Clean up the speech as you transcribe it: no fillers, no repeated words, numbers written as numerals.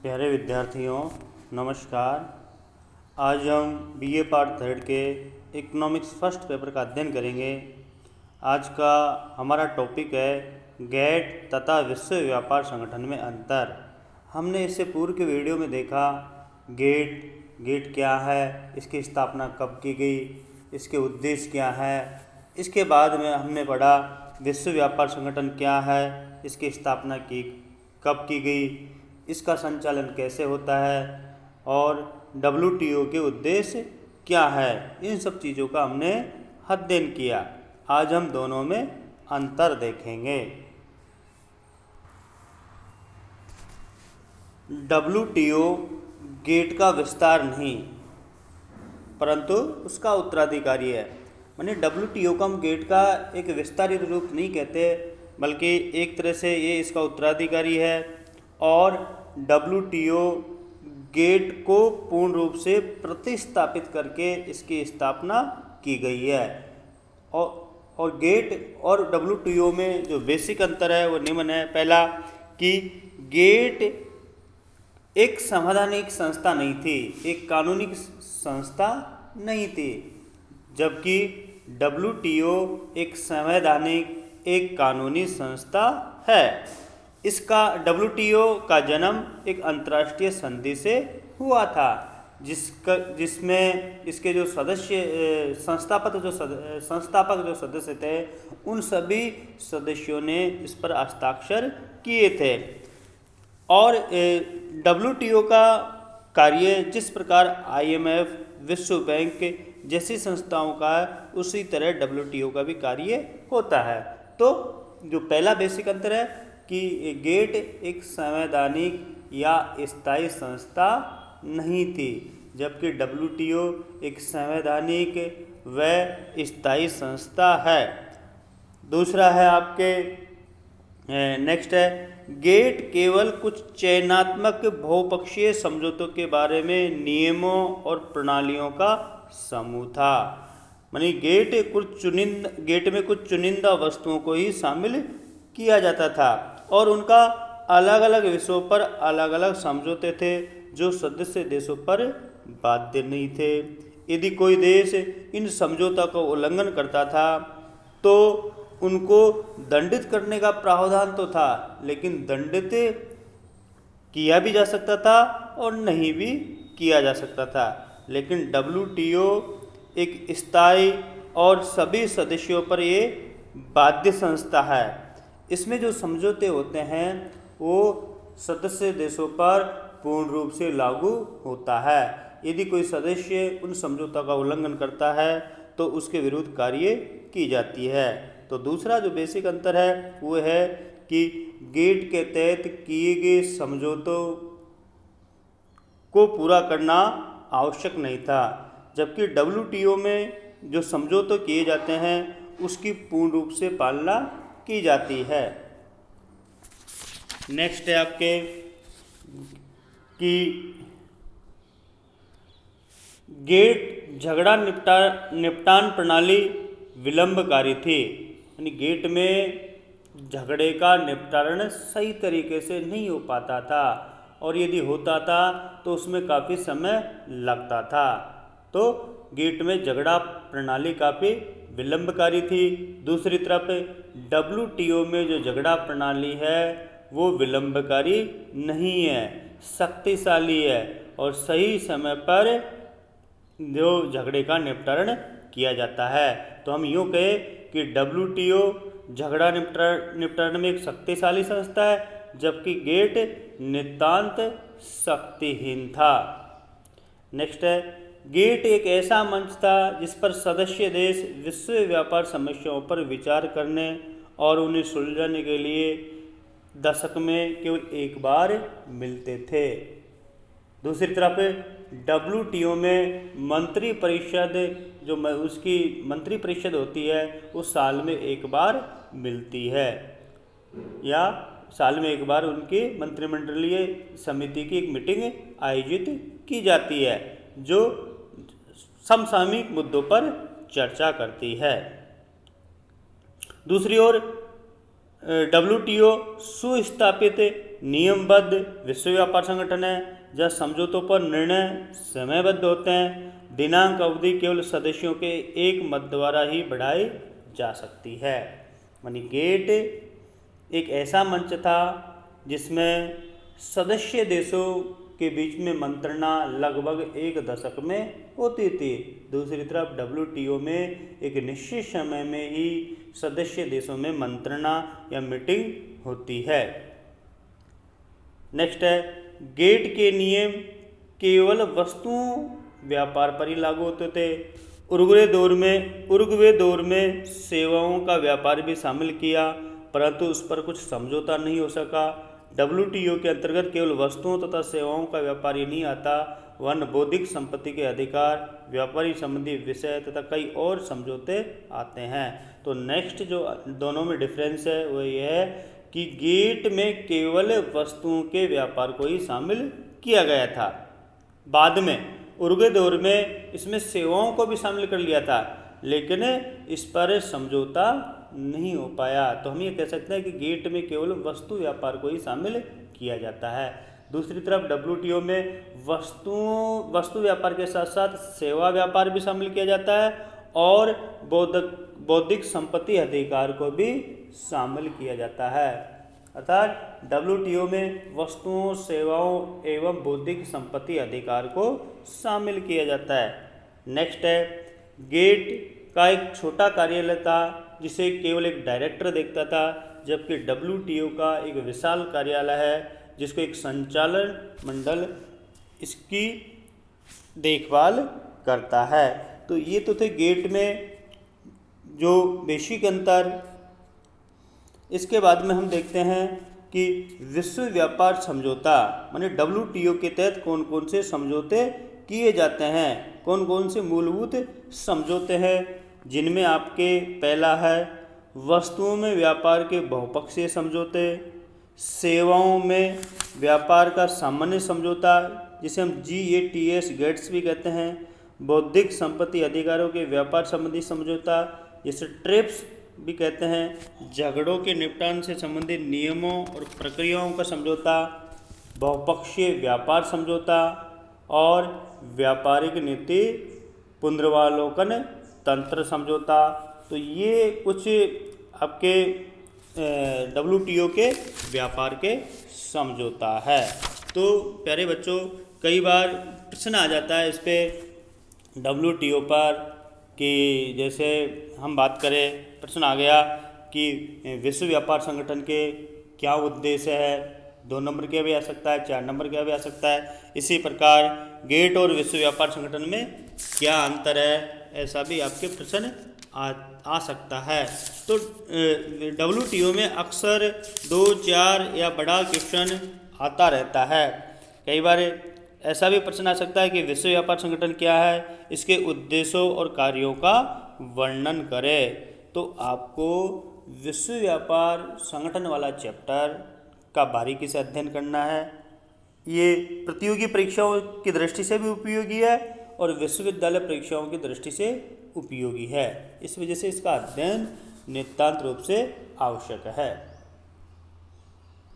प्यारे विद्यार्थियों नमस्कार। आज हम बीए पार्ट थर्ड के इकोनॉमिक्स फर्स्ट पेपर का अध्ययन करेंगे। आज का हमारा टॉपिक है गेट तथा विश्व व्यापार संगठन में अंतर। हमने इससे पूर्व के वीडियो में देखा गेट क्या है, इसकी स्थापना कब की गई, इसके उद्देश्य क्या है। इसके बाद में हमने पढ़ा विश्व व्यापार संगठन क्या है, इसकी स्थापना कब की गई, इसका संचालन कैसे होता है और WTO के उद्देश्य क्या है। इन सब चीज़ों का हमने अध्ययन किया। आज हम दोनों में अंतर देखेंगे। WTO गेट का विस्तार नहीं परंतु उसका उत्तराधिकारी है। माने WTO को हम गेट का एक विस्तारित रूप नहीं कहते, बल्कि एक तरह से ये इसका उत्तराधिकारी है। और WTO गेट को पूर्ण रूप से प्रतिस्थापित करके इसकी स्थापना की गई है। और गेट और WTO में जो बेसिक अंतर है वो निम्न है। पहला कि गेट एक संवैधानिक संस्था नहीं थी, एक कानूनी संस्था नहीं थी, जबकि WTO एक संवैधानिक एक कानूनी संस्था है। इसका WTO का जन्म एक अंतर्राष्ट्रीय संधि से हुआ था, जिसमें इसके जो संस्थापक जो सदस्य थे उन सभी सदस्यों ने इस पर हस्ताक्षर किए थे। और WTO का कार्य जिस प्रकार IMF, विश्व बैंक जैसी संस्थाओं का है, उसी तरह WTO का भी कार्य होता है। तो जो पहला बेसिक अंतर है कि गेट एक संवैधानिक या स्थायी संस्था नहीं थी, जबकि WTO एक संवैधानिक व स्थायी संस्था है। दूसरा है आपके नेक्स्ट है गेट केवल कुछ चयनात्मक बहुपक्षीय समझौतों के बारे में नियमों और प्रणालियों का समूह था। मानी गेट में कुछ चुनिंदा वस्तुओं को ही शामिल किया जाता था और उनका अलग अलग विषयों पर अलग अलग समझौते थे जो सदस्य देशों पर बाध्य नहीं थे। यदि कोई देश इन समझौतों का उल्लंघन करता था तो उनको दंडित करने का प्रावधान तो था, लेकिन दंडित किया भी जा सकता था और नहीं भी किया जा सकता था। लेकिन WTO एक स्थायी और सभी सदस्यों पर ये बाध्य संस्था है। इसमें जो समझौते होते हैं वो सदस्य देशों पर पूर्ण रूप से लागू होता है। यदि कोई सदस्य उन समझौतों का उल्लंघन करता है तो उसके विरुद्ध कार्य की जाती है। तो दूसरा जो बेसिक अंतर है वो है कि गेट के तहत किए गए समझौतों को पूरा करना आवश्यक नहीं था, जबकि WTO में जो समझौते किए जाते हैं उसकी पूर्ण रूप से पालना की जाती है। नेक्स्ट है आपके कि गेट झगड़ा निपटान प्रणाली विलंबकारी थी। यानी गेट में झगड़े का निपटान सही तरीके से नहीं हो पाता था और यदि होता था तो उसमें काफ़ी समय लगता था। तो गेट में झगड़ा प्रणाली काफ़ी विलंबकारी थी। दूसरी तरफ WTO में जो झगड़ा प्रणाली है वो विलंबकारी नहीं है, शक्तिशाली है और सही समय पर जो झगड़े का निपटान किया जाता है। तो हम यूँ कहें कि WTO झगड़ा निपटान में एक शक्तिशाली संस्था है, जबकि गेट नितांत शक्तिहीन था। नेक्स्ट है गेट एक ऐसा मंच था जिस पर सदस्य देश विश्व व्यापार समस्याओं पर विचार करने और उन्हें सुलझाने के लिए दशक में केवल एक बार मिलते थे। दूसरी तरफ WTO में मंत्री परिषद उसकी मंत्री परिषद होती है वो साल में एक बार मिलती है, या साल में एक बार उनकी मंत्रिमंडलीय समिति की एक मीटिंग आयोजित की जाती है जो समसामयिक मुद्दों पर चर्चा करती है। दूसरी ओर WTO सुस्थापित नियमबद्ध विश्व व्यापार संगठन है, जहाँ समझौतों पर निर्णय समयबद्ध होते हैं। दिनांक अवधि केवल सदस्यों के एक मत द्वारा ही बढ़ाई जा सकती है। मानी गेट एक ऐसा मंच था जिसमें सदस्य देशों के बीच में मंत्रणा लगभग एक दशक में होती थी। दूसरी तरफ WTO में एक निश्चित समय में ही सदस्य देशों में मंत्रणा या मीटिंग होती है। नेक्स्ट है, गेट के नियम केवल वस्तुओं व्यापार पर ही लागू होते थे। उरुग्वे दौर में सेवाओं का व्यापार भी शामिल किया, परंतु उस पर कुछ समझौता नहीं हो सका। WTO के अंतर्गत केवल वस्तुओं तथा सेवाओं का व्यापार ही नहीं आता, वरन बौद्धिक संपत्ति के अधिकार, व्यापारी संबंधी विषय तथा कई और समझौते आते हैं। तो नेक्स्ट जो दोनों में डिफरेंस है वो ये है कि गेट में केवल वस्तुओं के व्यापार को ही शामिल किया गया था। बाद में उरुग्वे दौर में इसमें सेवाओं को भी शामिल कर लिया था, लेकिन इस पर समझौता नहीं हो पाया। तो हम ये कह सकते हैं कि गेट में केवल वस्तु व्यापार को ही शामिल किया जाता है। दूसरी तरफ WTO में वस्तु व्यापार के साथ साथ सेवा व्यापार भी शामिल किया जाता है और बौद्धिक संपत्ति अधिकार को भी शामिल किया जाता है। अर्थात WTO में वस्तुओं, सेवाओं एवं बौद्धिक संपत्ति अधिकार को शामिल किया जाता है। नेक्स्ट है, गेट का एक छोटा कार्यालय था जिसे केवल एक डायरेक्टर देखता था, जबकि WTO का एक विशाल कार्यालय है जिसको एक संचालन मंडल इसकी देखभाल करता है। तो ये तो थे गेट में जो बेसिक अंतर। इसके बाद में हम देखते हैं कि विश्व व्यापार समझौता माने WTO के तहत कौन कौन से समझौते किए जाते हैं, कौन कौन से मूलभूत समझौते हैं, जिनमें आपके पहला है वस्तुओं में व्यापार के बहुपक्षीय समझौते, सेवाओं में व्यापार का सामान्य समझौता जिसे हम GATS भी कहते हैं, बौद्धिक संपत्ति अधिकारों के व्यापार संबंधी समझौता जिसे ट्रिप्स भी कहते हैं, झगड़ों के निपटान से संबंधित नियमों और प्रक्रियाओं का समझौता, बहुपक्षीय व्यापार समझौता और व्यापारिक नीति पुनर्वालोकन तंत्र समझौता। तो ये कुछ आपके WTO के व्यापार के समझौता है। तो प्यारे बच्चों, कई बार प्रश्न आ जाता है इस पे WTO पर कि जैसे हम बात करें, प्रश्न आ गया कि विश्व व्यापार संगठन के क्या उद्देश्य है, 2 नंबर का भी आ सकता है, 4 नंबर का भी आ सकता है। इसी प्रकार गेट और विश्व व्यापार संगठन में क्या अंतर है, ऐसा भी आपके प्रश्न आ सकता है। तो WTO में अक्सर 2, 4 या बड़ा क्वेश्चन आता रहता है। कई बार ऐसा भी प्रश्न आ सकता है कि विश्व व्यापार संगठन क्या है, इसके उद्देश्यों और कार्यों का वर्णन करें। तो आपको विश्व व्यापार संगठन वाला चैप्टर का बारीकी से अध्ययन करना है। ये प्रतियोगी परीक्षाओं की दृष्टि से भी उपयोगी है और विश्वविद्यालय परीक्षाओं की दृष्टि से उपयोगी है। इस वजह से इसका अध्ययन नितांत रूप से आवश्यक है।